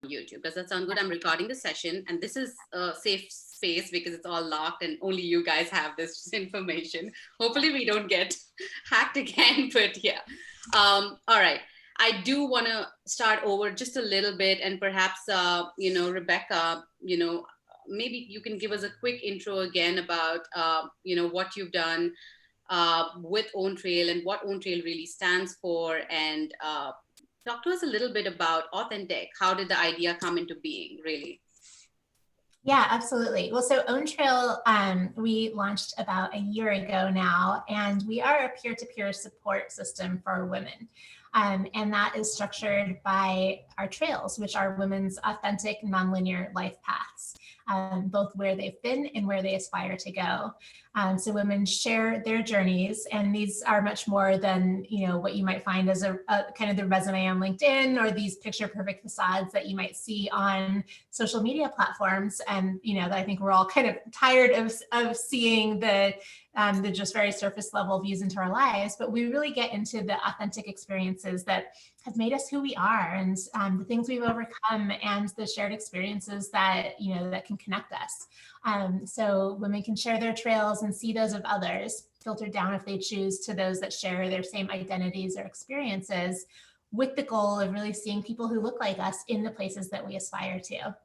YouTube. Does that sound good? I'm recording the session, and this is a safe space because it's all locked and only you guys have this information. Hopefully we don't get hacked again, but yeah. All right. I do want to start over just a little bit, and perhaps, Rebekah, maybe you can give us a quick intro again about, what you've done with OwnTrail and what OwnTrail really stands for, and talk to us a little bit about AuthenTech. How did the idea come into being, really? Yeah, absolutely. Well, so OwnTrail, we launched about a year ago now, and we are a peer-to-peer support system for women. And that is structured by our trails, which are women's authentic, nonlinear life paths, both where they've been and where they aspire to go. So women share their journeys, and these are much more than what you might find as a kind of the resume on LinkedIn or these picture perfect facades that you might see on social media platforms. And that I think we're all kind of tired of seeing the just very surface level views into our lives, but we really get into the authentic experiences that have made us who we are, and the things we've overcome, and the shared experiences that that can connect us. So women can share their trails and see those of others, filtered down if they choose to those that share their same identities or experiences, with the goal of really seeing people who look like us in the places that we aspire to.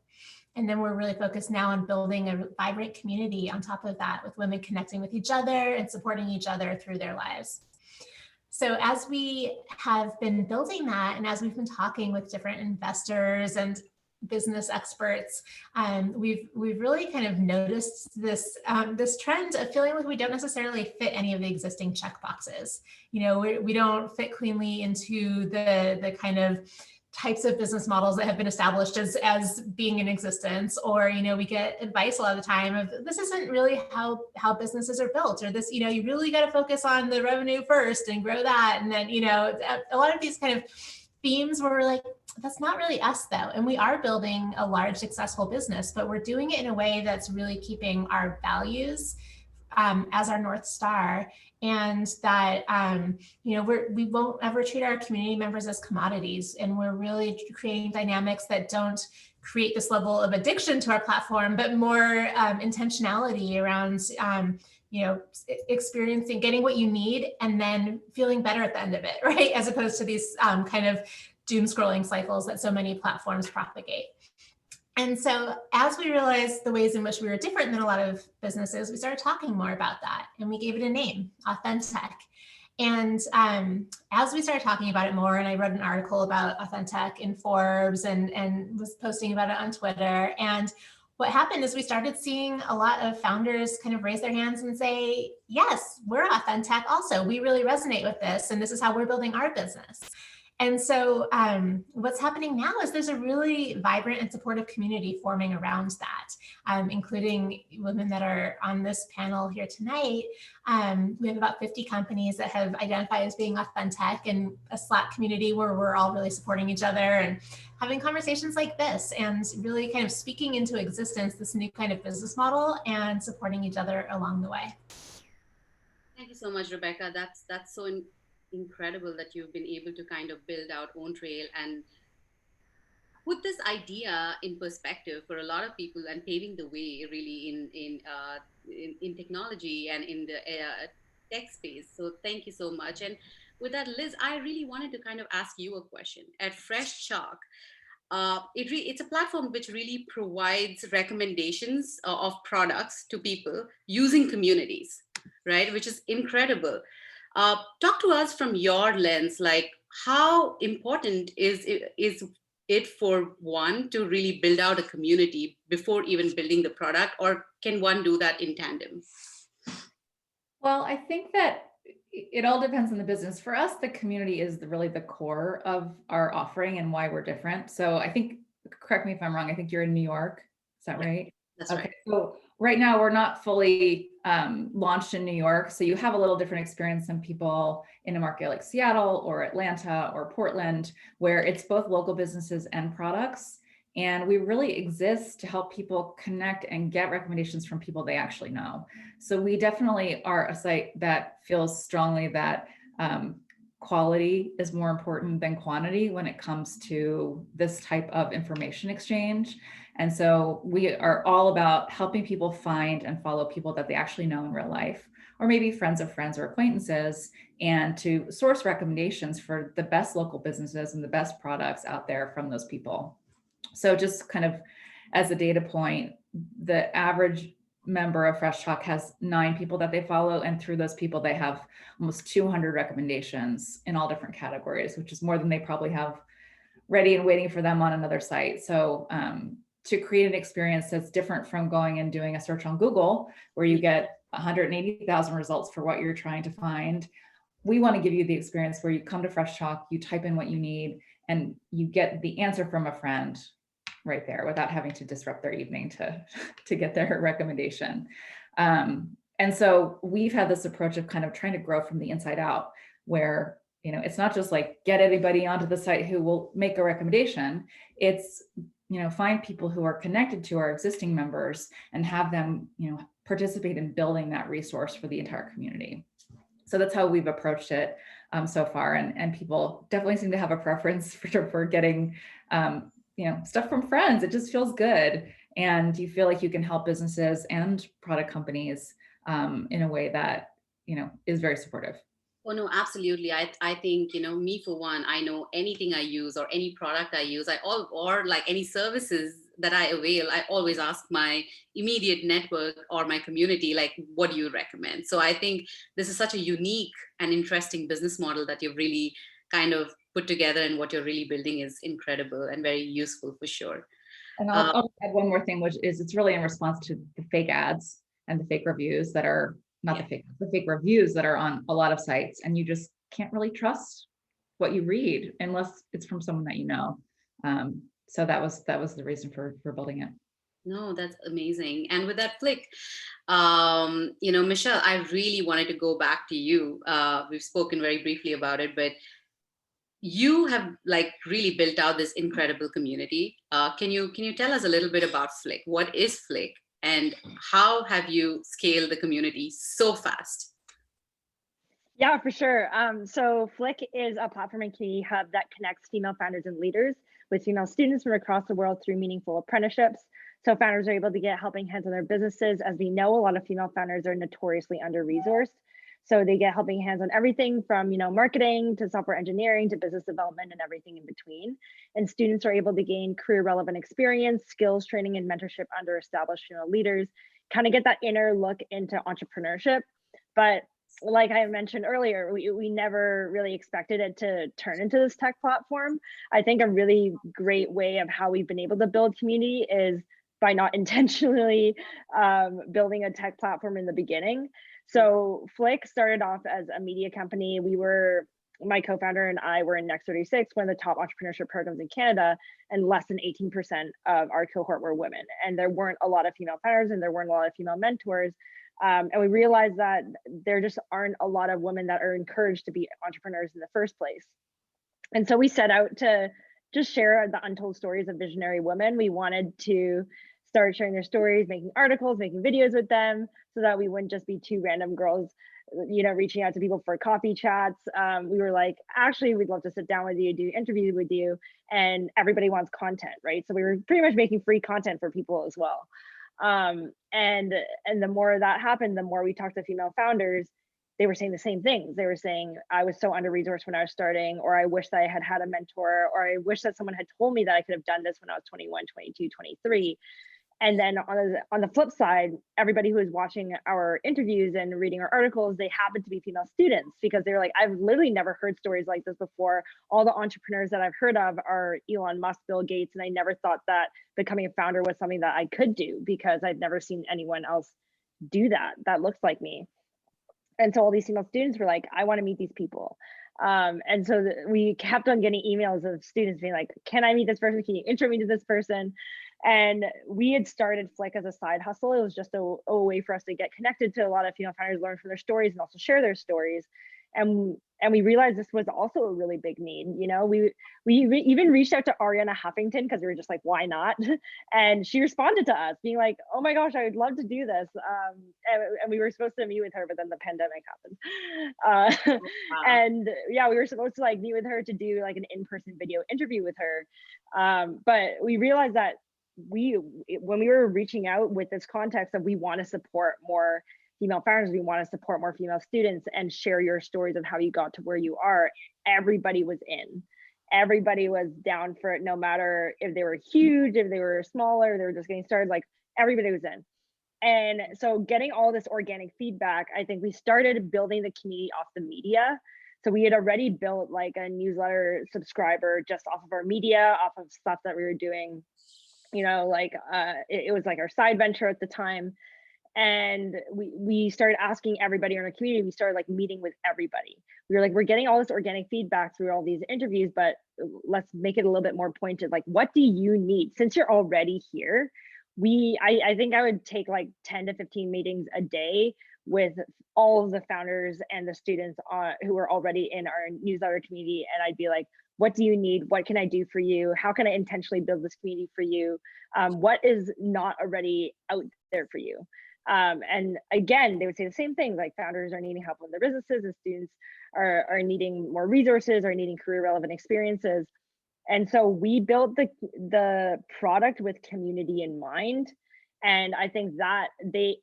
And then we're really focused now on building a vibrant community on top of that, with women connecting with each other and supporting each other through their lives. So as we have been building that, and as we've been talking with different investors and business experts, we've really kind of noticed this this trend of feeling like we don't necessarily fit any of the existing check boxes. We don't fit cleanly into the kind of types of business models that have been established as being in existence, or we get advice a lot of the time of, this isn't really how businesses are built, or this, you really got to focus on the revenue first and grow that. And then a lot of these kind of themes where we're like, that's not really us though. And we are building a large successful business, but we're doing it in a way that's really keeping our values as our North Star, and that we won't ever treat our community members as commodities, and we're really creating dynamics that don't create this level of addiction to our platform, but more intentionality around experiencing, getting what you need, and then feeling better at the end of it, right? As opposed to these kind of doom scrolling cycles that so many platforms propagate. And so as we realized the ways in which we were different than a lot of businesses, we started talking more about that, and we gave it a name, AuthenTech. And as we started talking about it more, and I wrote an article about AuthenTech in Forbes and was posting about it on Twitter. And what happened is we started seeing a lot of founders kind of raise their hands and say, yes, we're AuthenTech also. We really resonate with this, and this is how we're building our business. And so what's happening now is there's a really vibrant and supportive community forming around that, including women that are on this panel here tonight. We have about 50 companies that have identified as being AuthenTech, and a Slack community where we're all really supporting each other and having conversations like this, and really kind of speaking into existence this new kind of business model and supporting each other along the way. Thank you so much, Rebekah. That's so incredible that you've been able to kind of build out OwnTrail and put this idea in perspective for a lot of people, and paving the way really in technology and in the tech space. So thank you so much. And with that, Liz, I really wanted to kind of ask you a question. At Fresh Chalk, it's a platform which really provides recommendations of products to people using communities, right? Which is incredible. Talk to us from your lens, like how important is it for one to really build out a community before even building the product, or can one do that in tandem? Well, I think that it all depends on the business. For us, the community is really the core of our offering and why we're different. So I think, correct me if I'm wrong, I think you're in New York. Is that right? That's okay. Right. So right now we're not fully launched in New York. So you have a little different experience than people in a market like Seattle or Atlanta or Portland, where it's both local businesses and products. And we really exist to help people connect and get recommendations from people they actually know. So we definitely are a site that feels strongly that quality is more important than quantity when it comes to this type of information exchange. And so we are all about helping people find and follow people that they actually know in real life, or maybe friends of friends or acquaintances, and to source recommendations for the best local businesses and the best products out there from those people. So just kind of as a data point, the average member of Fresh Talk has 9 people that they follow, and through those people they have almost 200 recommendations in all different categories, which is more than they probably have ready and waiting for them on another site. So to create an experience that's different from going and doing a search on Google where you get 180,000 results for what you're trying to find, we want to give you the experience where you come to Fresh Talk, you type in what you need, and you get the answer from a friend right there without having to disrupt their evening to get their recommendation. And so we've had this approach of kind of trying to grow from the inside out, where, you know, it's not just like get anybody onto the site who will make a recommendation. It's, you know, find people who are connected to our existing members and have them, you know, participate in building that resource for the entire community. So that's how we've approached it so far. And people definitely seem to have a preference for getting, you know, stuff from friends. It just feels good. And you feel like you can help businesses and product companies in a way that, you know, is very supportive. Oh, no, absolutely. I think, you know, me for one, I know anything I use or any product I use, or like any services that I avail, I always ask my immediate network or my community, like, what do you recommend? So I think this is such a unique and interesting business model that you've really kind of put together, and what you're really building is incredible and very useful for sure. And I'll add one more thing, which is it's really in response to the fake ads and the fake reviews that are not the fake reviews that are on a lot of sites, and you just can't really trust what you read unless it's from someone that you know. So that was the reason for building it. No, that's amazing. And with that FLIK, you know, Michelle, I really wanted to go back to you. We've spoken very briefly about it, but you have like really built out this incredible community. Can you tell us a little bit about FLIK? What is FLIK, and how have you scaled the community so fast? Yeah, for sure. So FLIK is a platform and community hub that connects female founders and leaders with female students from across the world through meaningful apprenticeships. So founders are able to get helping hands on their businesses. As we know, a lot of female founders are notoriously under-resourced. So they get helping hands on everything from, you know, marketing to software engineering to business development and everything in between. And students are able to gain career relevant experience, skills training, and mentorship under established female leaders, kind of get that inner look into entrepreneurship. But like I mentioned earlier, we never really expected it to turn into this tech platform. I think a really great way of how we've been able to build community is by not intentionally building a tech platform in the beginning. So FLIK started off as a media company. My co-founder and I were in Next 36, one of the top entrepreneurship programs in Canada, and less than 18% of our cohort were women. And there weren't a lot of female founders and there weren't a lot of female mentors. And we realized that there just aren't a lot of women that are encouraged to be entrepreneurs in the first place. And so we set out to just share the untold stories of visionary women. We wanted to start sharing their stories, making articles, making videos with them, so that we wouldn't just be two random girls, you know, reaching out to people for coffee chats. We were like, actually, we'd love to sit down with you, do interviews with you, and everybody wants content, right? So we were pretty much making free content for people as well. And the more that happened, the more we talked to female founders, they were saying the same things. They were saying, I was so under-resourced when I was starting, or I wish that I had had a mentor, or I wish that someone had told me that I could have done this when I was 21, 22, 23. And then on the flip side, everybody who was watching our interviews and reading our articles, they happened to be female students, because they were like, I've literally never heard stories like this before. All the entrepreneurs that I've heard of are Elon Musk, Bill Gates, and I never thought that becoming a founder was something that I could do, because I've never seen anyone else do that looks like me. And so all these female students were like, I want to meet these people. And so we kept on getting emails of students being like, can I meet this person? Can you intro me to this person? And we had started FLIK as a side hustle. It was just a way for us to get connected to a lot of female founders, learn from their stories, and also share their stories. And we realized this was also a really big need. You know, we even reached out to Ariana Huffington because we were just like, why not? And she responded to us being like, oh my gosh, I would love to do this. And we were supposed to meet with her, but then the pandemic happened. Wow. And yeah, we were supposed to like meet with her to do like an in-person video interview with her. But we realized that when we were reaching out with this context of we want to support more female founders, we want to support more female students and share your stories of how you got to where you are, everybody was in. Everybody was down for it, no matter if they were huge, if they were smaller, they were just getting started, like everybody was in. And so getting all this organic feedback, I think we started building the community off the media. So we had already built like a newsletter subscriber just off of our media, off of stuff that we were doing, you know, like it was like our side venture at the time. And we started asking everybody in our community. We started like meeting with everybody. We were like, we're getting all this organic feedback through all these interviews, but let's make it a little bit more pointed. Like, what do you need? Since you're already here, I think I would take like 10 to 15 meetings a day with all of the founders and the students who are already in our newsletter community. And I'd be like, what do you need? What can I do for you? How can I intentionally build this community for you? What is not already out there for you? And again, they would say the same thing, like founders are needing help with their businesses, and students are needing more resources, or needing career relevant experiences. And so we built the product with community in mind. And I think that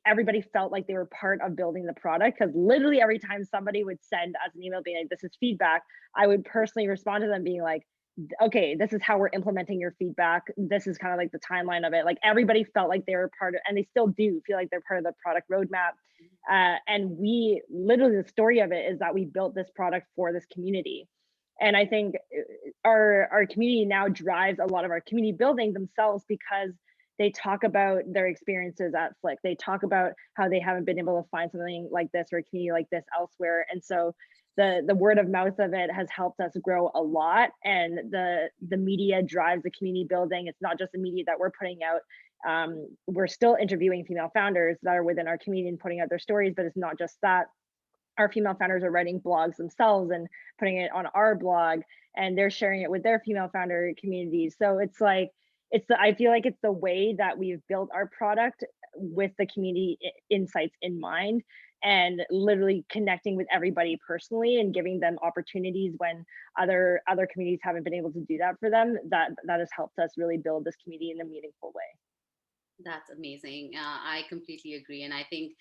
everybody felt like they were part of building the product, because literally every time somebody would send us an email being like, this is feedback, I would personally respond to them being like, okay, this is how we're implementing your feedback. This is kind of like the timeline of it. Like everybody felt like they were part of, and they still do feel like they're part of the product roadmap. And we literally, the story of it is that we built this product for this community. And I think our community now drives a lot of our community building themselves, because they talk about their experiences at FLIK. They talk about how they haven't been able to find something like this or a community like this elsewhere. And so the word of mouth of it has helped us grow a lot. And the media drives the community building. It's not just the media that we're putting out. We're still interviewing female founders that are within our community and putting out their stories, but it's not just that. Our female founders are writing blogs themselves and putting it on our blog, and they're sharing it with their female founder communities. So it's like, I feel like it's the way that we've built our product with the community insights in mind, and literally connecting with everybody personally and giving them opportunities when other communities haven't been able to do that for them. That has helped us really build this community in a meaningful way. That's amazing. I completely agree. And I think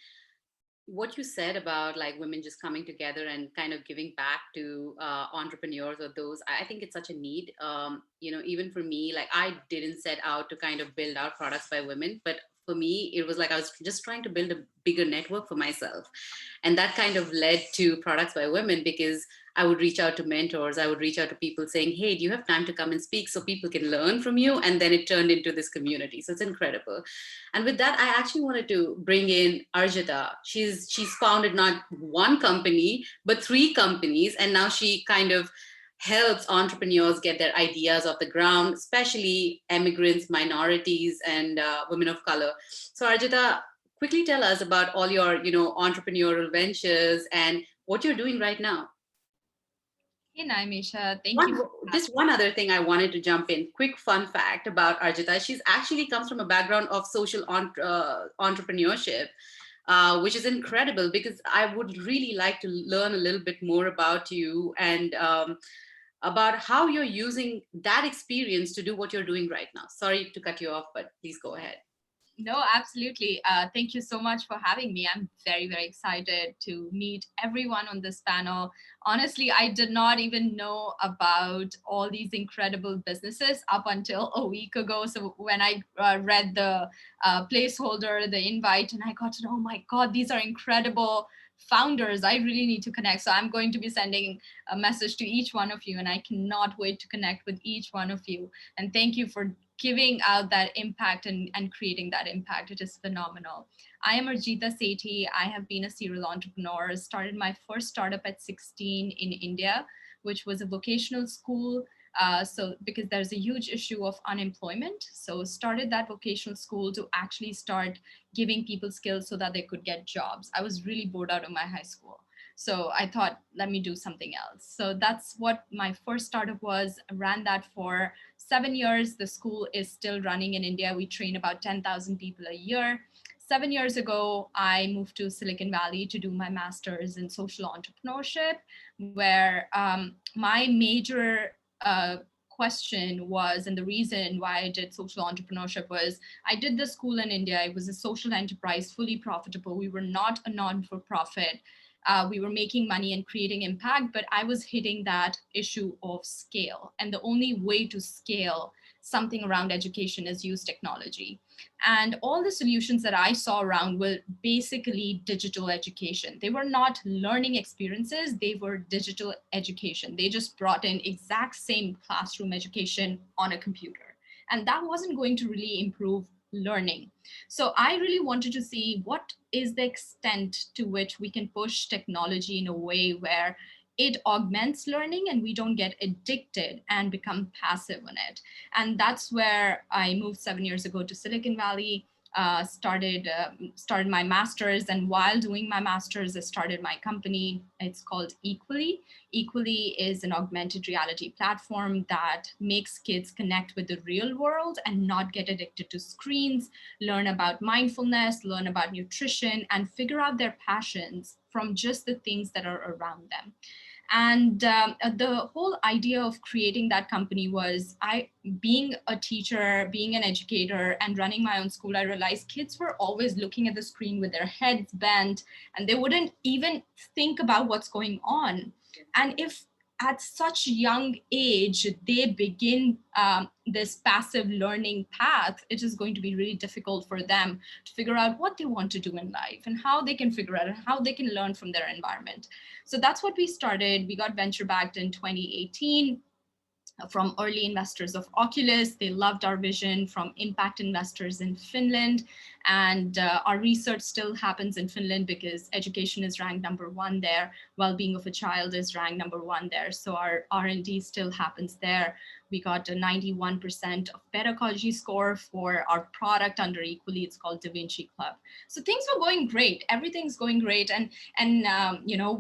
what you said about like women just coming together and kind of giving back to entrepreneurs, or those, I think it's such a need. You know, even for me, like I didn't set out to kind of build out products by women, but for me, it was like I was just trying to build a bigger network for myself. And that kind of led to products by women, because I would reach out to mentors. I would reach out to people saying, hey, do you have time to come and speak so people can learn from you? And then it turned into this community. So it's incredible. And with that, I actually wanted to bring in Arjita. She's founded not one company, but 3 companies. And now she kind of helps entrepreneurs get their ideas off the ground, especially immigrants, minorities, and women of color. So Arjita, quickly tell us about all your, entrepreneurial ventures and what you're doing right now. Hey, Naimesha, thank you. Just one other thing I wanted to jump in. Quick fun fact about Arjita. She's actually comes from a background of social entrepreneurship, which is incredible, because I would really like to learn a little bit more about you and about how you're using that experience to do what you're doing right now. Sorry to cut you off, but please go ahead. No, absolutely. Thank you so much for having me. I'm very, very excited to meet everyone on this panel. Honestly, I did not even know about all these incredible businesses up until a week ago. So when I read the placeholder, the invite, and I got to know, oh my God, these are incredible founders. I really need to connect. So I'm going to be sending a message to each one of you, and I cannot wait to connect with each one of you. And thank you for giving out that impact and creating that impact. It is phenomenal. I am Arjita Sethi. I have been a serial entrepreneur, started my first startup at 16 in India, which was a vocational school. So because there's a huge issue of unemployment. So started that vocational school to actually start giving people skills so that they could get jobs. I was really bored out of my high school. So I thought, let me do something else. So that's what my first startup was. I ran that for 7 years. The school is still running in India. We train about 10,000 people a year. 7 years ago, I moved to Silicon Valley to do my master's in social entrepreneurship, where my major question was, and the reason why I did social entrepreneurship was, I did the school in India. It was a social enterprise, fully profitable. We were not a non-for-profit. We were making money and creating impact, but I was hitting that issue of scale. And the only way to scale something around education is use technology. And all the solutions that I saw around were basically digital education. They were not learning experiences, they were digital education. They just brought in exact same classroom education on a computer. And that wasn't going to really improve learning. So I really wanted to see what is the extent to which we can push technology in a way where it augments learning and we don't get addicted and become passive on it. And that's where I moved 7 years ago to Silicon Valley, started my master's. And while doing my master's, I started my company. It's called Equally. Equally is an augmented reality platform that makes kids connect with the real world and not get addicted to screens, learn about mindfulness, learn about nutrition, and figure out their passions from just the things that are around them. And the whole idea of creating that company was, being a teacher, being an educator, and running my own school, I realized kids were always looking at the screen with their heads bent, and they wouldn't even think about what's going on. And if at such young age they begin this passive learning path, it is going to be really difficult for them to figure out what they want to do in life and how they can figure out and how they can learn from their environment. So that's what we started. We got venture backed in 2018 from early investors of Oculus. They loved our vision. From impact investors in Finland. And our research still happens in Finland because education is ranked #1 there. Well-being of a child is ranked #1 there. So our R&D still happens there. We got a 91% of pedagogy score for our product under Equally. It's called Da Vinci Club. So things were going great. Everything's going great. And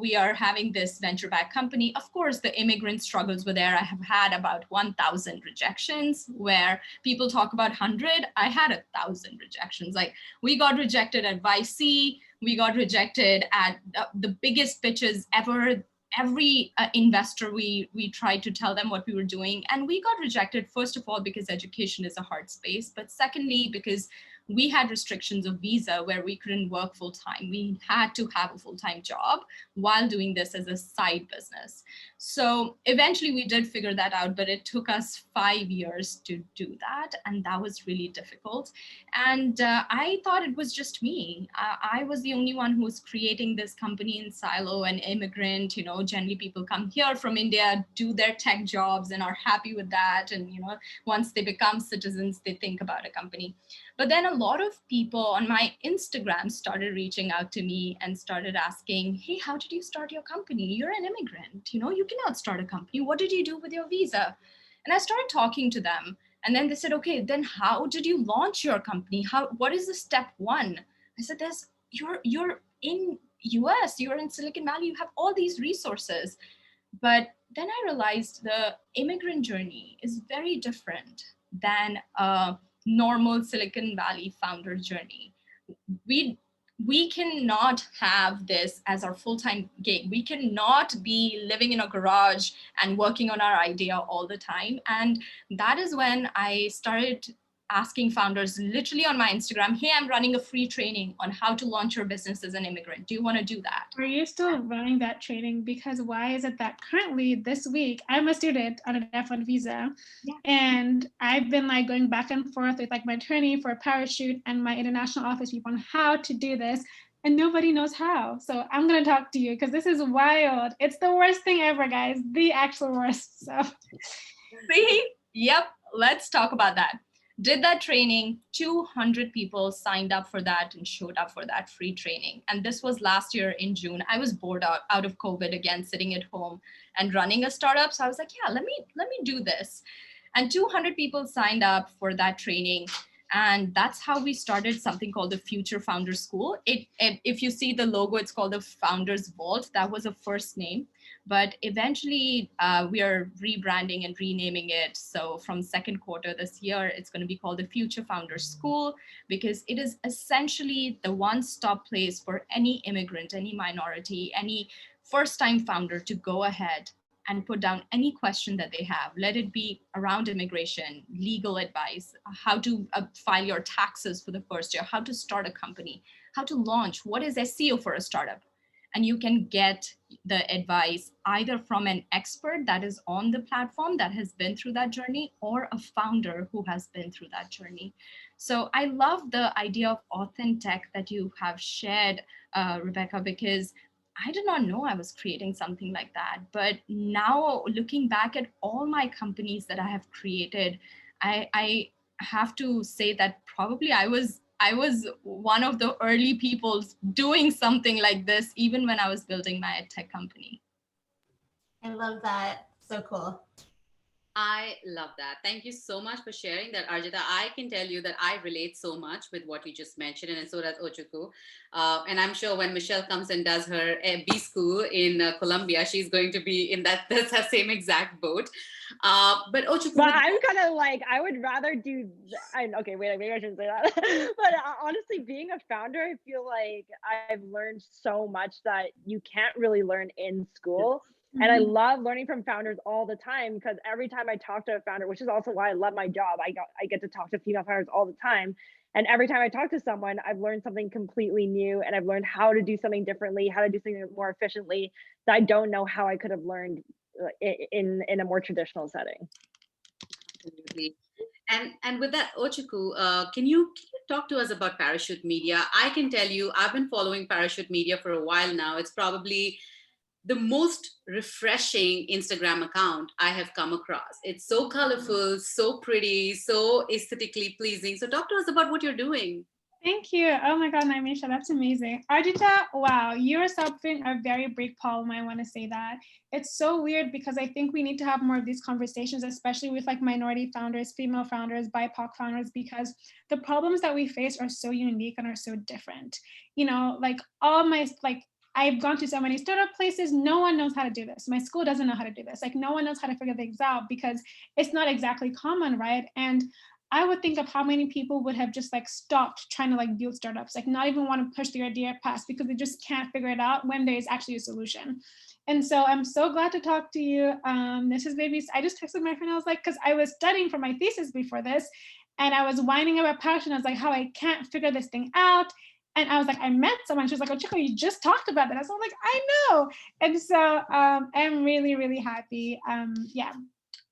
we are having this venture-backed company. Of course, the immigrant struggles were there. I have had about 1,000 rejections, where people talk about 100. I had 1,000 rejections. Like, we got rejected at YC. We got rejected at the biggest pitches ever. Every investor, we tried to tell them what we were doing, and we got rejected, first of all, because education is a hard space, but secondly, because we had restrictions of visa where we couldn't work full time. We had to have a full-time job while doing this as a side business. So eventually we did figure that out, but it took us 5 years to do that. And that was really difficult. And I thought it was just me. I was the only one who was creating this company in silo, an immigrant. Generally people come here from India, do their tech jobs and are happy with that. And, once they become citizens, they think about a company. But then a lot of people on my Instagram started reaching out to me and started asking, hey, how did you start your company? You're an immigrant, you cannot start a company. What did you do with your visa? And I started talking to them. And then they said, okay, then how did you launch your company? What is the step one? I said, you're in US, you're in Silicon Valley, you have all these resources. But then I realized the immigrant journey is very different than a normal Silicon Valley founder journey. We cannot have this as our full-time gig. We cannot be living in a garage and working on our idea all the time. And that is when I started asking founders literally on my Instagram, hey, I'm running a free training on how to launch your business as an immigrant. Do you want to do that? Are you still running that training? Because why is it that currently this week, I'm a student on an F1 visa, and I've been going back and forth with my attorney for a parachute and my international office people on how to do this, and nobody knows how. So I'm going to talk to you because this is wild. It's the worst thing ever, guys. The actual worst. So see, yep, let's talk about that. Did that training, 200 people signed up for that and showed up for that free training. And this was last year in June. I was bored out of COVID again, sitting at home and running a startup. So I was like, yeah, let me do this. And 200 people signed up for that training. And that's how we started something called the Future Founder School. If you see the logo, it's called the Founders Vault. That was a first name. But eventually, we are rebranding and renaming it. So from second quarter this year, it's going to be called the Future Founder School, because it is essentially the one-stop place for any immigrant, any minority, any first-time founder to go ahead and put down any question that they have. Let it be around immigration, legal advice, how to file your taxes for the first year, how to start a company, how to launch, what is SEO for a startup. And you can get the advice either from an expert that is on the platform that has been through that journey, or a founder who has been through that journey. So I love the idea of AuthenTech that you have shared, Rebekah, because I did not know I was creating something like that. But now looking back at all my companies that I have created, I have to say that probably I was one of the early people doing something like this, even when I was building my tech company. I love that. So cool. I love that. Thank you so much for sharing that, Arjita. I can tell you that I relate so much with what you just mentioned, and so does Ochuku. And I'm sure when Michelle comes and does her B school in Colombia, she's going to be in that's her same exact boat. But Ochuku, but I'm kind of like, I would rather do, okay, wait, maybe I shouldn't say that. But honestly, being a founder, I feel like I've learned so much that you can't really learn in school. And I love learning from founders all the time, because every time I talk to a founder, which is also why I love my job, I get to talk to female founders all the time. And every time I talk to someone, I've learned something completely new, and I've learned how to do something differently, how to do something more efficiently that I don't know how I could have learned in a more traditional setting. Absolutely. And with that, Ochuku, can you talk to us about Parachute Media? I can tell you, I've been following Parachute Media for a while now. It's probably the most refreshing Instagram account I have come across. It's so colorful, so pretty, so aesthetically pleasing. So talk to us about what you're doing. Thank you. Oh my God, Naimisha, that's amazing. Arjita, wow, you're solving a very big problem. I want to say that. It's so weird, because I think we need to have more of these conversations, especially with like minority founders, female founders, BIPOC founders, because the problems that we face are so unique and are so different. You know, like I've gone to so many startup places. No one knows how to do this. My school doesn't know how to do this. Like, no one knows how to figure things out, because it's not exactly common, right? And I would think of how many people would have just like stopped trying to like build startups, like not even want to push their idea past, because they just can't figure it out when there is actually a solution. And so I'm so glad to talk to you. This is maybe, I just texted my friend. I was like, because I was studying for my thesis before this, and I was whining about passion. I was like, how I can't figure this thing out. And I was like, I met someone. She was like, oh, Chico, you just talked about that. I was like, I know. And so I'm really, really happy. Yeah.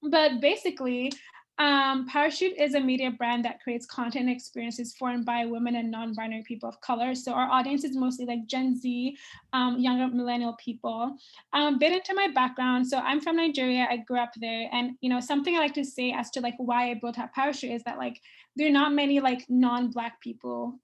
But basically, Parachute is a media brand that creates content and experiences for and by women and non-binary people of color. So our audience is mostly like Gen Z, younger millennial people. Bit into my background. So I'm from Nigeria. I grew up there. And, you know, something I like to say as to like why I built out Parachute is that like there are not many like non-Black people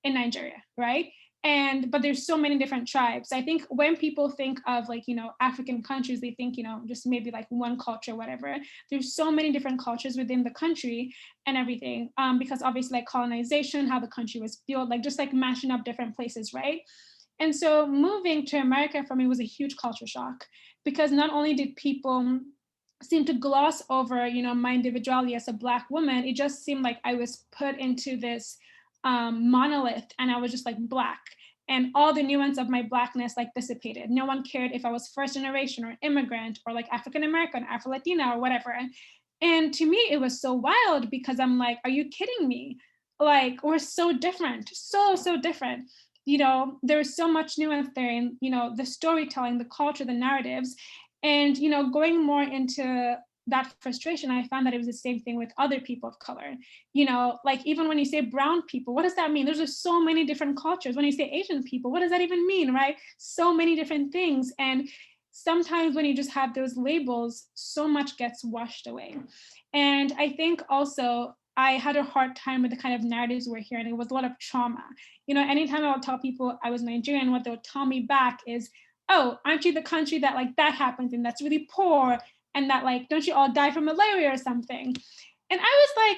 in Nigeria, right? But there's so many different tribes. I think when people think of like, you know, African countries, they think, you know, just maybe like one culture, whatever. There's so many different cultures within the country and everything, because obviously like colonization, how the country was built, like just like mashing up different places, right? And so moving to America for me was a huge culture shock, because not only did people seem to gloss over, you know, my individuality as a Black woman, it just seemed like I was put into this monolith, and I was just like Black, and all the nuance of my Blackness like dissipated. No one cared if I was first generation or immigrant or like African American, Afro Latina or whatever. And to me, it was so wild, because I'm like, are you kidding me? Like, we're so different, so different. You know, there's so much nuance there in, you know, the storytelling, the culture, the narratives. And, you know, going more into that frustration, I found that it was the same thing with other people of color. You know, like even when you say brown people, what does that mean? There's just so many different cultures. When you say Asian people, what does that even mean, right? So many different things. And sometimes when you just have those labels, so much gets washed away. And I think also I had a hard time with the kind of narratives we're hearing. It was a lot of trauma. You know, anytime I would tell people I was Nigerian, what they'll tell me back is, oh, aren't you the country that like that happens in, that's really poor? And that like, don't you all die from malaria or something? And I was like,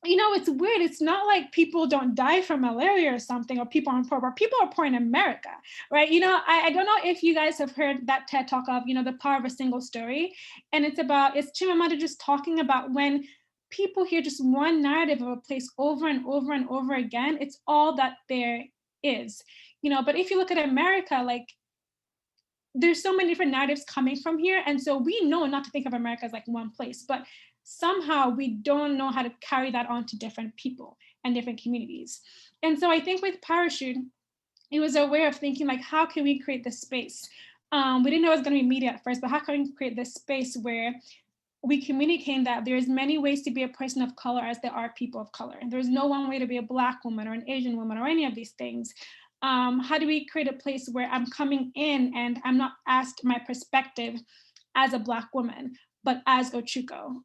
you know, it's weird. It's not like people don't die from malaria or something, or people aren't poor, but people are poor in America, right? You know, I don't know if you guys have heard that TED talk of, you know, the power of a single story. And it's Chimamanda just talking about when people hear just one narrative of a place over and over and over again, it's all that there is, you know. But if you look at America, like, there's so many different narratives coming from here. And so we know not to think of America as like one place, but somehow we don't know how to carry that on to different people and different communities. And so I think with Parachute, it was a way of thinking like, how can we create this space? We didn't know it was going to be media at first, but how can we create this space where we communicate that there's many ways to be a person of color as there are people of color. And there's no one way to be a Black woman or an Asian woman or any of these things. How do we create a place where I'm coming in and I'm not asked my perspective as a Black woman, but as Ochuko?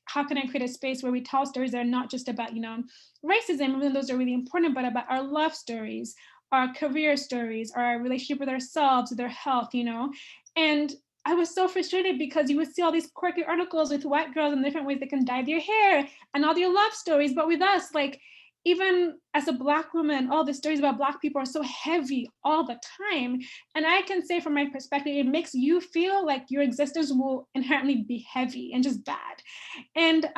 How can I create a space where we tell stories that are not just about, you know, racism, even though those are really important, but about our love stories, our career stories, our relationship with ourselves, with our health, you know? And I was so frustrated because you would see all these quirky articles with white girls and different ways they can dye their hair and all their love stories. But with us, like, even as a Black woman, all the stories about Black people are so heavy all the time. And I can say from my perspective, it makes you feel like your existence will inherently be heavy and just bad. And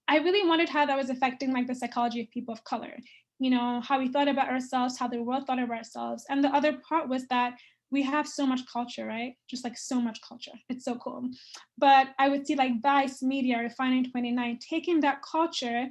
I really wondered how that was affecting like the psychology of people of color, you know, how we thought about ourselves, how the world thought of ourselves. And the other part was that we have so much culture, right? Just like so much culture. It's so cool. But I would see like Vice Media, Refining 29, taking that culture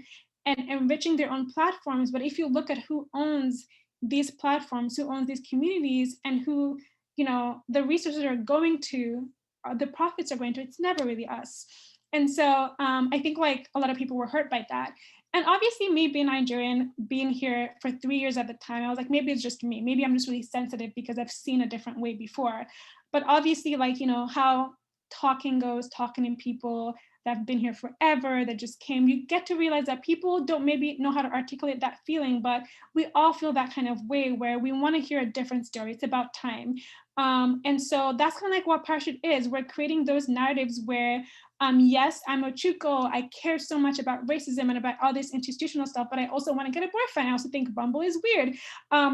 and enriching their own platforms. But if you look at who owns these platforms, who owns these communities, and who, you know, the resources are going to, the profits are going to, it's never really us. And so I think like a lot of people were hurt by that. And obviously me being Nigerian, being here for 3 years at the time, I was like, maybe it's just me. Maybe I'm just really sensitive because I've seen a different way before. But obviously, like, you know, how talking goes, talking to people that have been here forever, that just came, you get to realize that people don't maybe know how to articulate that feeling, but we all feel that kind of way where we want to hear a different story. It's about time. And so that's kind of like what Parachute is. We're creating those narratives where, yes, I'm Ochuko, I care so much about racism and about all this institutional stuff, but I also want to get a boyfriend. I also think Bumble is weird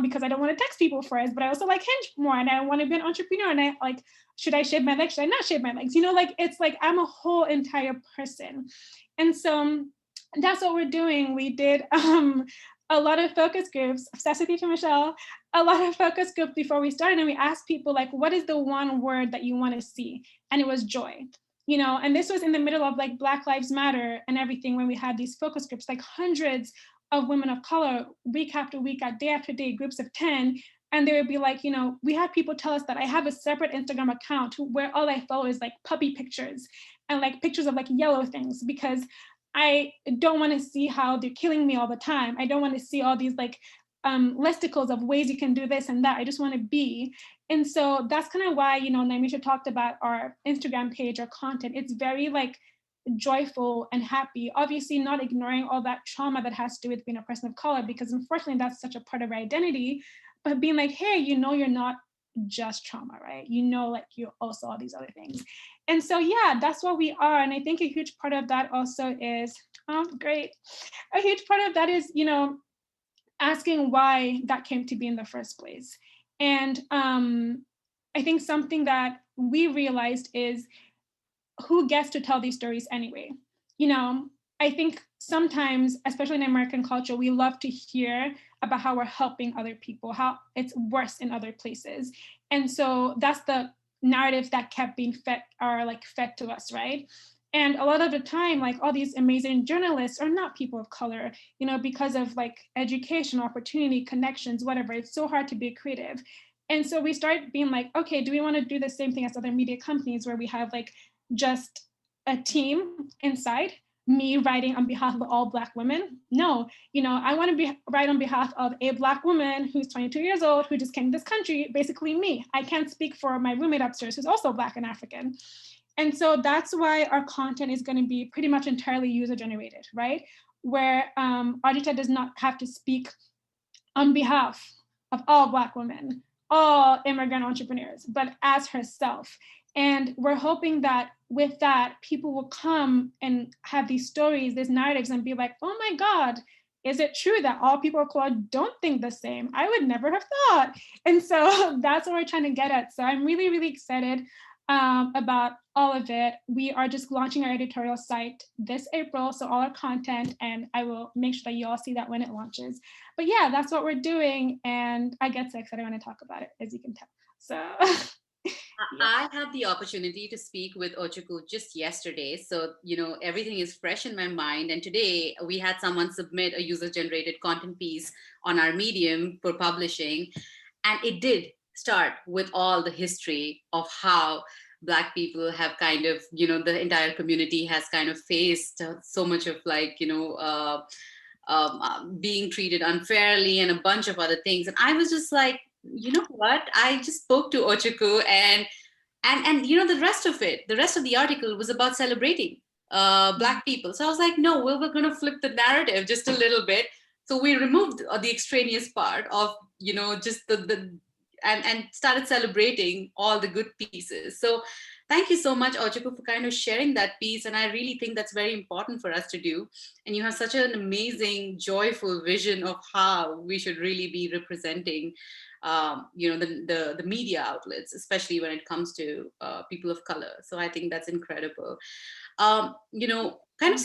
because I don't want to text people first, but I also like Hinge more, and I want to be an entrepreneur, and I like, should I shave my legs? Should I not shave my legs? You know, like, it's like I'm a whole entire person. And so that's what we're doing. We did a lot of focus groups, obsessed with you, Michelle, a lot of focus groups before we started, and we asked people like, what is the one word that you want to see? And it was joy. You know, and this was in the middle of like Black Lives Matter and everything, when we had these focus groups, like hundreds of women of color, week after week, day after day, groups of 10. And they would be like, you know, we had people tell us that I have a separate Instagram account where all I follow is like puppy pictures and like pictures of like yellow things, because I don't want to see how they're killing me all the time. I don't want to see all these like listicles of ways you can do this and that. I just want to be. And so that's kind of why, you know, Naimisha talked about our Instagram page or content. It's very like joyful and happy, obviously not ignoring all that trauma that has to do with being a person of color, because unfortunately that's such a part of our identity, but being like, hey, you know, you're not just trauma, right? You know, like you're also all these other things. And so, yeah, that's what we are. And I think a huge part of that also is, great. A huge part of that is, you know, asking why that came to be in the first place. And I think something that we realized is, who gets to tell these stories anyway? You know, I think sometimes, especially in American culture, we love to hear about how we're helping other people, how it's worse in other places. And so that's the narrative that kept being fed to us, right? And a lot of the time, like all these amazing journalists are not people of color, you know, because of like education, opportunity, connections, whatever. It's so hard to be creative. And so we start being like, okay, do we want to do the same thing as other media companies where we have like just a team inside, me writing on behalf of all Black women? No, you know, I want to write on behalf of a Black woman who's 22 years old, who just came to this country, basically me. I can't speak for my roommate upstairs, who's also Black and African. And so that's why our content is going to be pretty much entirely user generated, right? Where Audita does not have to speak on behalf of all Black women, all immigrant entrepreneurs, but as herself. And we're hoping that with that, people will come and have these stories, these narratives, and be like, oh my God, is it true that all people of color don't think the same? I would never have thought. And so that's what we're trying to get at. So I'm really, really excited about all of it. We are just launching our editorial site this April, so all our content, and I will make sure that you all see that when it launches. But yeah, that's what we're doing, and I get so excited when I talk about it, as you can tell. So I had the opportunity to speak with Ochukwu just yesterday. So, everything is fresh in my mind. And today we had someone submit a user-generated content piece on our Medium for publishing. And it did start with all the history of how Black people have kind of, the entire community has kind of faced so much of being treated unfairly and a bunch of other things. And I was just like, you know what? I just spoke to Ochukwu and the rest of the article was about celebrating Black people. So I was like, no, we're going to flip the narrative just a little bit. So we removed the extraneous part of, just and started celebrating all the good pieces. So thank you so much, Ochukwu, for kind of sharing that piece. And I really think that's very important for us to do. And you have such an amazing, joyful vision of how we should really be representing, the media outlets, especially when it comes to people of color. So I think that's incredible. Kind of,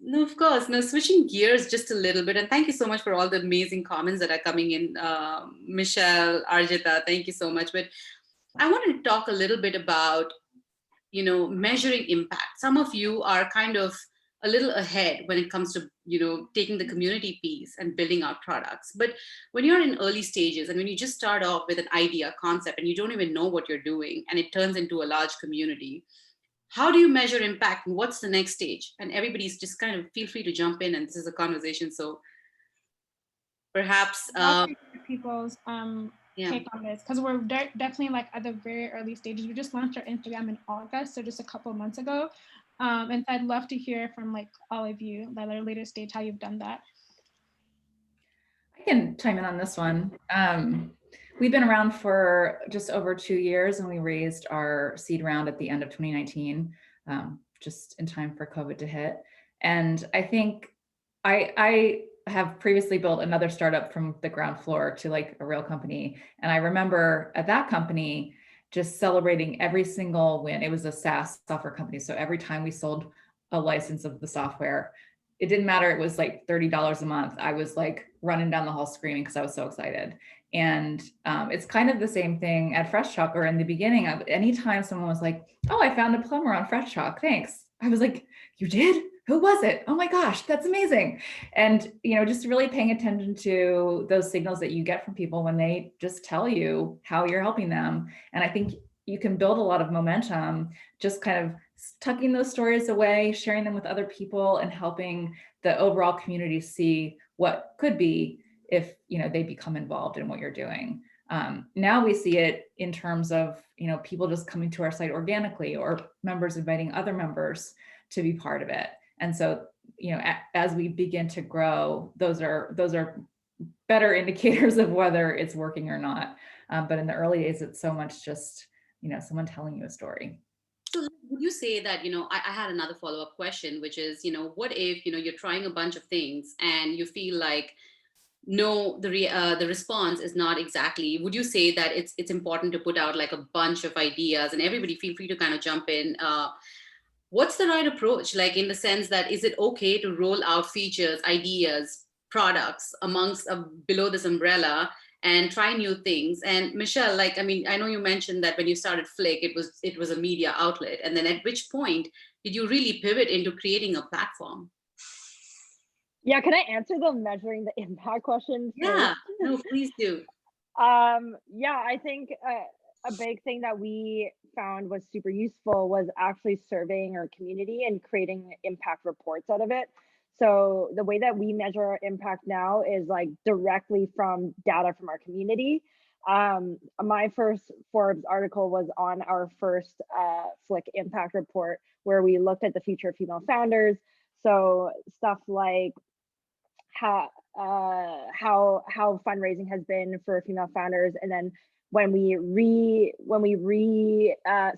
no, of course, no, switching gears just a little bit. And thank you so much for all the amazing comments that are coming in. Michelle, Arjita, thank you so much. But I wanted to talk a little bit about, measuring impact. Some of you are kind of a little ahead when it comes to, taking the community piece and building out products. But when you're in early stages and when you just start off with an idea concept and you don't even know what you're doing and it turns into a large community, how do you measure impact and what's the next stage? And everybody's just kind of feel free to jump in, and this is a conversation. So perhaps people's take on this, because we're definitely like at the very early stages. We just launched our Instagram in August, so just a couple of months ago. And I'd love to hear from like all of you at a later stage how you've done that. I can chime in on this one. We've been around for just over 2 years, and we raised our seed round at the end of 2019, just in time for COVID to hit. And I think I have previously built another startup from the ground floor to like a real company. And I remember at that company, just celebrating every single win. It was a SaaS software company. So every time we sold a license of the software, it didn't matter. It was like $30 a month. I was like running down the hall screaming because I was so excited. And it's kind of the same thing at Fresh Chalk, or in the beginning of anytime someone was like, oh, I found a plumber on Fresh Chalk, thanks. I was like, you did? Who was it? Oh my gosh, that's amazing. And, just really paying attention to those signals that you get from people when they just tell you how you're helping them. And I think you can build a lot of momentum, just kind of tucking those stories away, sharing them with other people, and helping the overall community see what could be if, they become involved in what you're doing. Now we see it in terms of, people just coming to our site organically, or members inviting other members to be part of it. And so, as we begin to grow, those are better indicators of whether it's working or not. But in the early days, it's so much just, someone telling you a story. So would you say that, I had another follow-up question, which is, what if, you're trying a bunch of things and you feel like, no, the response is not exactly, would you say that it's important to put out like a bunch of ideas, and everybody feel free to kind of jump in. What's the right approach? Like, in the sense that, is it okay to roll out features, ideas, products amongst below this umbrella and try new things? And Michelle, I know you mentioned that when you started FLIK, it was a media outlet. And then at which point did you really pivot into creating a platform? Yeah, can I answer the measuring the impact question? Yeah, no, please do. Yeah, I think a big thing that we found was super useful was actually surveying our community and creating impact reports out of it. So the way that we measure our impact now is like directly from data from our community. My first Forbes article was on our first FLIK impact report, where we looked at the future of female founders. So stuff like how fundraising has been for female founders, and then when we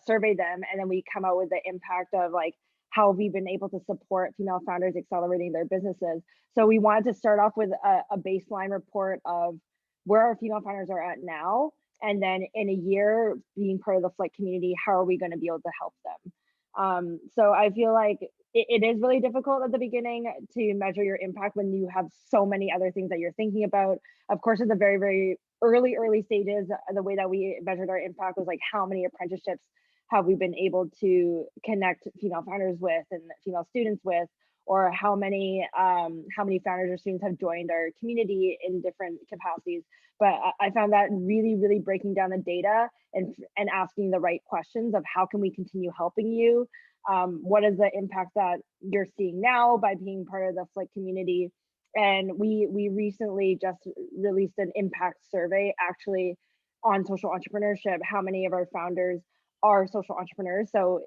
survey them, and then we come out with the impact of like how we've been able to support female founders accelerating their businesses. So we wanted to start off with a baseline report of where our female founders are at now, and then in a year being part of the FLIK community, how are we going to be able to help them? So I feel like it is really difficult at the beginning to measure your impact when you have so many other things that you're thinking about. Of course, at the very, very early stages, the way that we measured our impact was like how many apprenticeships have we been able to connect female founders with and female students with, or how many founders or students have joined our community in different capacities. But I found that really breaking down the data and asking the right questions of how can we continue helping you? What is the impact that you're seeing now by being part of the FLIK community? And we recently just released an impact survey actually on social entrepreneurship. How many of our founders are social entrepreneurs? So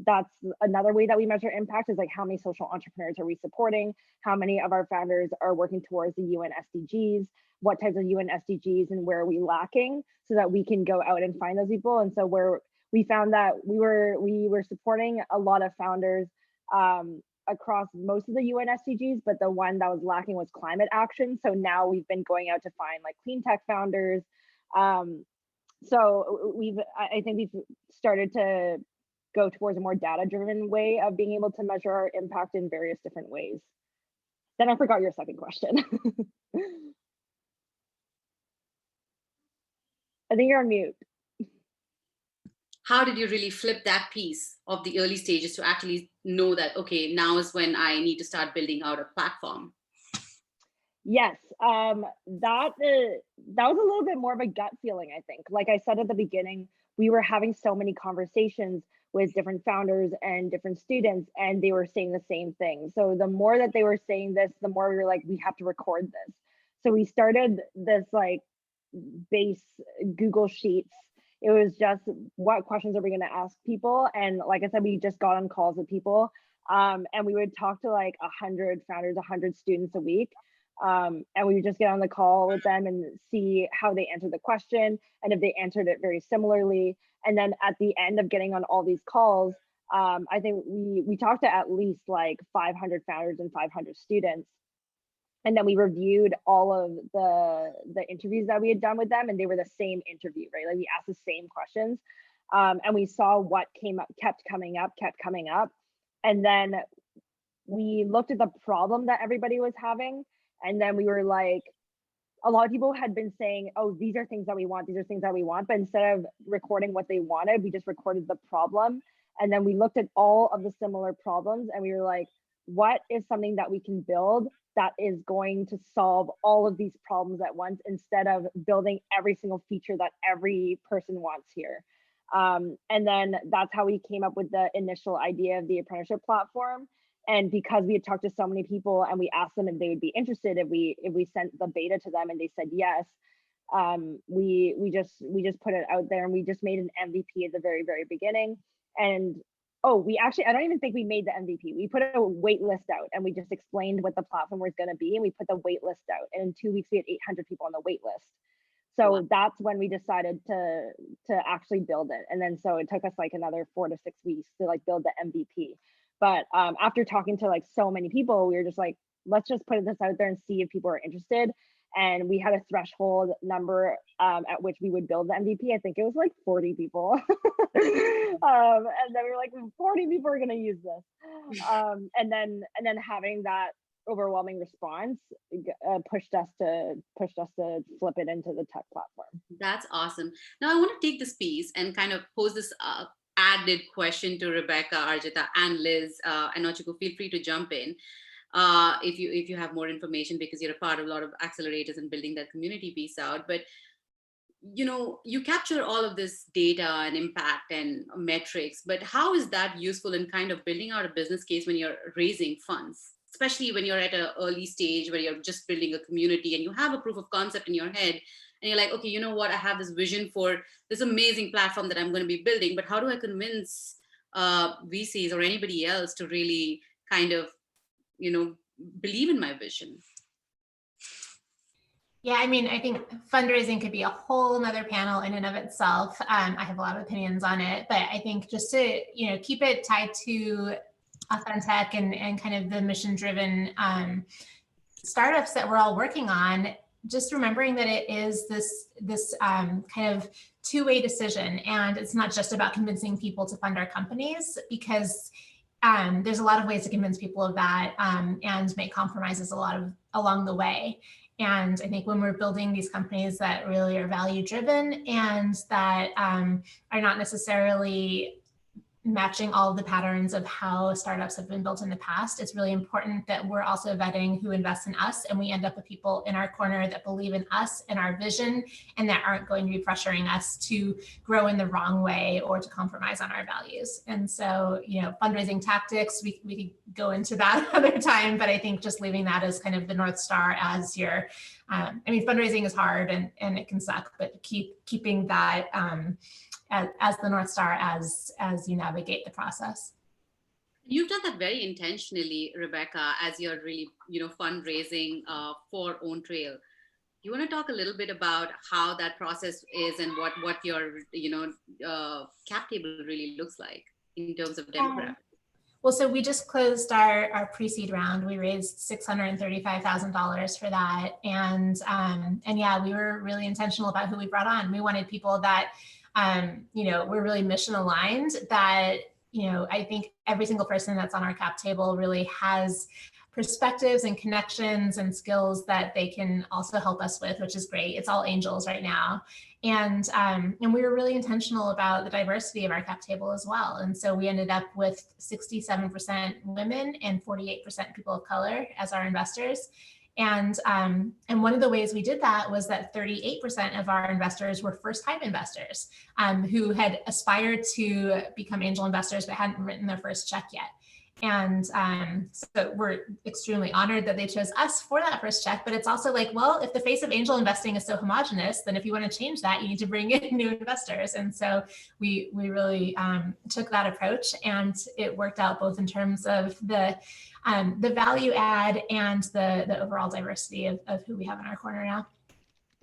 that's another way that we measure impact, is like how many social entrepreneurs are we supporting? How many of our founders are working towards the UN SDGs? What types of UN SDGs and where are we lacking, so that we can go out and find those people? And so we found that we were supporting a lot of founders across most of the UN SDGs, but the one that was lacking was climate action. So now we've been going out to find like clean tech founders. So I think we've started to go towards a more data-driven way of being able to measure our impact in various different ways. Then I forgot your second question. I think you're on mute. How did you really flip that piece of the early stages to actually know that, okay, now is when I need to start building out a platform? Yes, that was a little bit more of a gut feeling, I think. Like I said at the beginning, we were having so many conversations with different founders and different students, and they were saying the same thing. So the more that they were saying this, the more we were like, we have to record this. So we started this like base Google Sheets. It was just, what questions are we going to ask people? And like I said, we just got on calls with people, and we would talk to like 100 founders, 100 students a week. And we would just get on the call with them and see how they answered the question, and if they answered it very similarly. And then at the end of getting on all these calls, I think we talked to at least like 500 founders and 500 students. And then we reviewed all of the interviews that we had done with them, and they were the same interview, right? Like we asked the same questions, and we saw what kept coming up. And then we looked at the problem that everybody was having. And then we were like, a lot of people had been saying, oh, these are things that we want, these are things that we want. But instead of recording what they wanted, we just recorded the problem. And then we looked at all of the similar problems, and we were like, what is something that we can build that is going to solve all of these problems at once, instead of building every single feature that every person wants here? And then that's how we came up with the initial idea of the apprenticeship platform. And because we had talked to so many people and we asked them if they would be interested, if we sent the beta to them and they said yes, we just put it out there, and we just made an MVP at the very, very beginning. And I don't even think we made the MVP. We put a wait list out, and we just explained what the platform was going to be, and we put the wait list out. And in 2 weeks, we had 800 people on the wait list. So that's when we decided to actually build it. And then so it took us like another 4 to 6 weeks to like build the MVP. But after talking to like so many people, we were just like, let's just put this out there and see if people are interested. And we had a threshold number at which we would build the MVP. I think it was like 40 people. And then we were like, 40 people are going to use this. And then having that overwhelming response pushed us to flip it into the tech platform. That's awesome. Now I want to take this piece and kind of pose this added question to Rebekah, Arjita, and Liz. And Nochiko, feel free to jump in if you have more information, because you're a part of a lot of accelerators and building that community piece out. But you capture all of this data and impact and metrics, but how is that useful in kind of building out a business case when you're raising funds, especially when you're at an early stage where you're just building a community and you have a proof of concept in your head? And you're like, okay, you know what? I have this vision for this amazing platform that I'm going to be building, but how do I convince VCs or anybody else to really kind of, believe in my vision? Yeah, I mean, I think fundraising could be a whole nother panel in and of itself. I have a lot of opinions on it, but I think just to, keep it tied to AuthenTech and kind of the mission-driven startups that we're all working on, just remembering that it is this kind of two-way decision, and it's not just about convincing people to fund our companies, because there's a lot of ways to convince people of that and make compromises along the way. And I think when we're building these companies that really are value-driven and that are not necessarily matching all of the patterns of how startups have been built in the past, it's really important that we're also vetting who invests in us, and we end up with people in our corner that believe in us and our vision and that aren't going to be pressuring us to grow in the wrong way or to compromise on our values. And so, fundraising tactics, we could go into that another time, but I think just leaving that as kind of the North Star as your, fundraising is hard and it can suck, but keeping that as the North Star as you navigate the process. You've done that very intentionally, Rebekah, as you're really, fundraising for OwnTrail. You want to talk a little bit about how that process is and what your, cap table really looks like in terms of demographics? Well, so we just closed our pre-seed round. We raised $635,000 for that. And yeah, we were really intentional about who we brought on. We wanted people that we're really mission aligned, that, I think every single person that's on our cap table really has perspectives and connections and skills that they can also help us with, which is great. It's all angels right now. And we were really intentional about the diversity of our cap table as well. And so we ended up with 67% women and 48% people of color as our investors. And one of the ways we did that was that 38% of our investors were first-time investors who had aspired to become angel investors but hadn't written their first check yet. And so we're extremely honored that they chose us for that first check. But it's also like, well, if the face of angel investing is so homogenous, then if you want to change that, you need to bring in new investors. And so we really took that approach, and it worked out both in terms of the value add and the overall diversity of who we have in our corner now.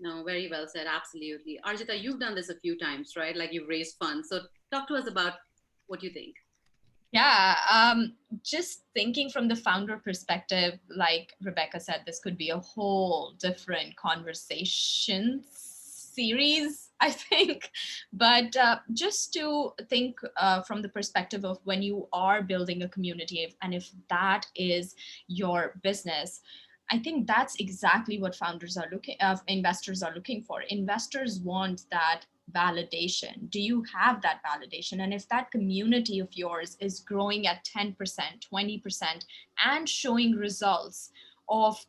No, very well said. Absolutely. Arjita, you've done this a few times, right? Like, you've raised funds. So talk to us about what you think. Yeah, just thinking from the founder perspective, like Rebekah said, this could be a whole different conversation series, I think. But just to think from the perspective of when you are building a community, and if that is your business, I think that's exactly what investors are looking for. Investors want that validation. Do you have that validation? And if that community of yours is growing at 10%, 20% and showing results of,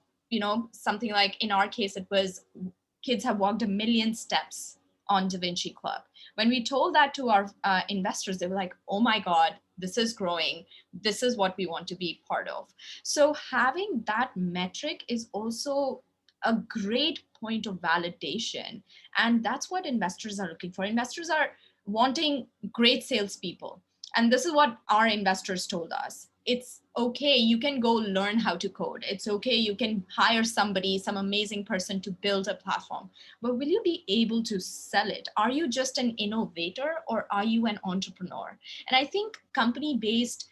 something like, in our case, it was kids have walked 1 million steps on Da Vinci Club. When we told that to our investors, they were like, oh my God, this is growing. This is what we want to be part of. So having that metric is also a great point of validation. And that's what investors are looking for. Investors are wanting great salespeople. And this is what our investors told us. It's okay, you can go learn how to code. It's okay, you can hire some amazing person to build a platform. But will you be able to sell it? Are you just an innovator, or are you an entrepreneur? And I think community-based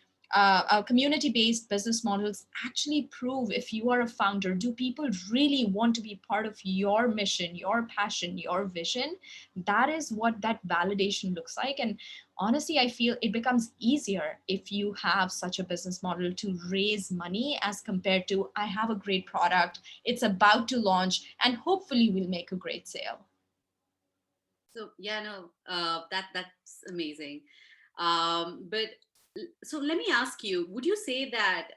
business models actually prove if you are a founder, do people really want to be part of your mission, your passion, your vision? That is what that validation looks like. And honestly, I feel it becomes easier if you have such a business model to raise money as compared to, I have a great product, it's about to launch, and hopefully we'll make a great sale. So yeah, no, that's amazing. But so let me ask you, would you say that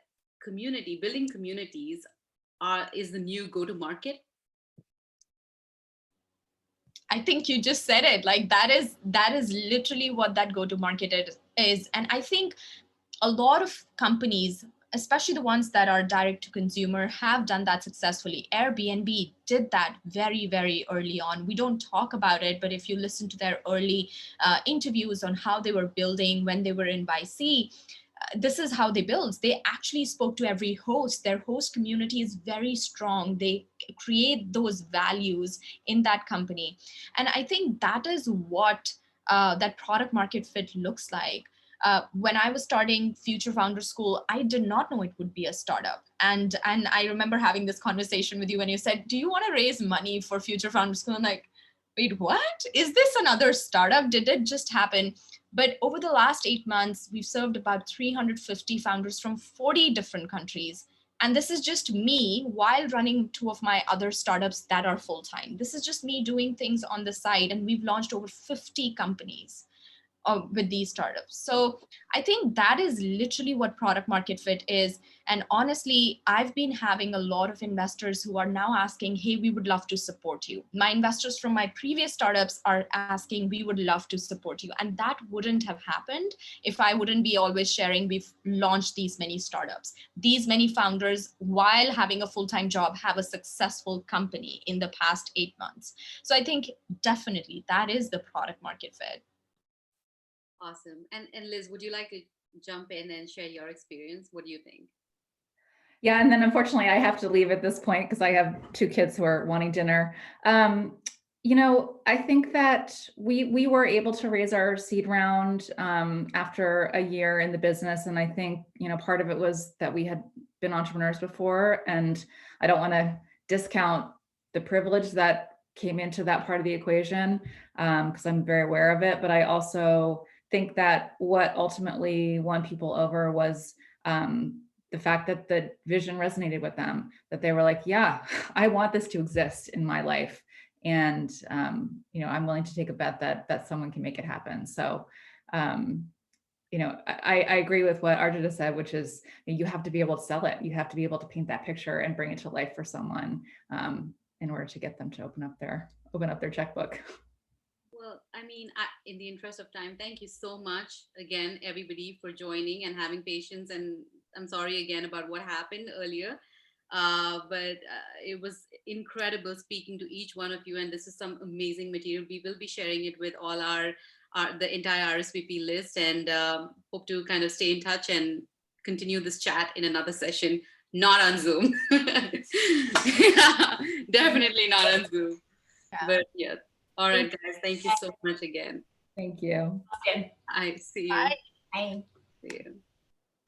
building communities is the new go-to-market? I think you just said it. Like, that is literally what that go-to-market is. And I think a lot of companies, especially the ones that are direct to consumer, have done that successfully. Airbnb did that very, very early on. We don't talk about it, but if you listen to their early interviews on how they were building when they were in YC, this is how they build. They actually spoke to every host. Their host community is very strong. They create those values in that company. And I think that is what that product market fit looks like. When I was starting Future Founder School, I did not know it would be a startup. And I remember having this conversation with you when you said, do you want to raise money for Future Founder School? I'm like, wait, what? Is this another startup? Did it just happen? But over the last 8 months, we've served about 350 founders from 40 different countries. And this is just me while running 2 of my other startups that are full-time. This is just me doing things on the side. And we've launched over 50 companies with these startups. So I think that is literally what product market fit is. And honestly, I've been having a lot of investors who are now asking, hey, we would love to support you. My investors from my previous startups are asking, we would love to support you. And that wouldn't have happened if I wouldn't be always sharing, we've launched these many startups. These many founders, while having a full-time job, have a successful company in the past 8 months. So I think definitely that is the product market fit. Awesome. And Liz, would you like to jump in and share your experience? What do you think? Yeah, and then unfortunately I have to leave at this point because I have 2 kids who are wanting dinner. You know, I think that we were able to raise our seed round after a year in the business. And I think, you know, part of it was that we had been entrepreneurs before, and I don't want to discount the privilege that came into that part of the equation because I'm very aware of it. But I also think that what ultimately won people over was the fact that the vision resonated with them, that they were like, yeah, I want this to exist in my life. And, you know, I'm willing to take a bet that someone can make it happen. So, you know, I agree with what Arjita said, which is you have to be able to sell it. You have to be able to paint that picture and bring it to life for someone in order to get them to open up their checkbook. Well, I mean, in the interest of time, thank you so much again, everybody, for joining and having patience. And I'm sorry again about what happened earlier, but it was incredible speaking to each one of you. And this is some amazing material. We will be sharing it with all the entire RSVP list, and hope to kind of stay in touch and continue this chat in another session, not on Zoom. Yeah, definitely not on Zoom. Yeah. But yeah. All right, guys. Thank you so much again. Thank you. Good. I see you. Bye. Bye. See you.